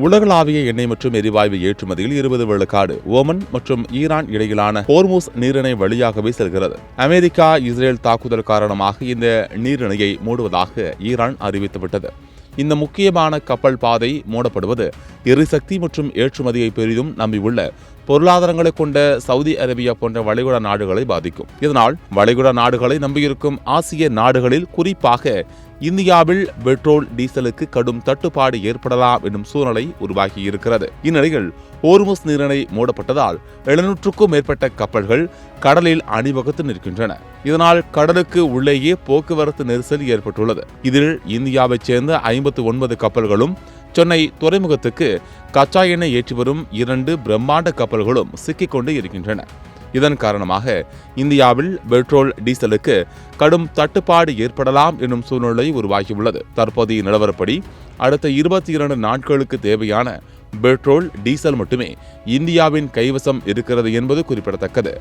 உலகளாவிய எண்ணெய் மற்றும் எரிவாயு ஏற்றுமதியில் 20 விழுக்காடு ஓமன் மற்றும் ஈரான் இடையிலான ஹோர்முஸ் நீரிணை வழியாகவே செல்கிறது. அமெரிக்கா இஸ்ரேல் தாக்குதல் காரணமாக இந்த நீரிணையை மூடுவதாக ஈரான் அறிவித்துவிட்டது. இந்த முக்கியமான கப்பல் பாதை மூடப்படுவது எரிசக்தி மற்றும் ஏற்றுமதியை பெரிதும் நம்பியுள்ள பொருளாதாரங்களை கொண்ட சவுதி அரேபியா போன்ற வளைகுடா நாடுகளை பாதிக்கும். இதனால் வளைகுடா நாடுகளை நம்பியிருக்கும் ஆசிய நாடுகளில் குறிப்பாக இந்தியாவில் பெட்ரோல் டீசலுக்கு கடும் தட்டுப்பாடு ஏற்படலாம் என்னும் சூழ்நிலை உருவாகியிருக்கிறது. இந்நிலையில் ஹோர்முஸ் நீரிணை மூடப்பட்டதால் 700க்கும் மேற்பட்ட கப்பல்கள் கடலில் அணிவகுத்து நிற்கின்றன. இதனால் கடலுக்கு உள்ளேயே போக்குவரத்து நெரிசல் ஏற்பட்டுள்ளது. இதில் இந்தியாவைச் சேர்ந்த 59 கப்பல்களும் சென்னை துறைமுகத்துக்கு கச்சா எண்ணெய் ஏற்றி வரும் 2 பிரம்மாண்ட கப்பல்களும் சிக்கிக்கொண்டு இருக்கின்றன. இதன் காரணமாக இந்தியாவில் பெட்ரோல் டீசலுக்கு கடும் தட்டுப்பாடு ஏற்படலாம் என்னும் சூழ்நிலை உருவாகியுள்ளது. தற்போதைய நிலவரப்படி அடுத்த 22 நாட்களுக்கு தேவையான பெட்ரோல் டீசல் மட்டுமே இந்தியாவின் கைவசம் இருக்கிறது என்பது குறிப்பிடத்தக்கது.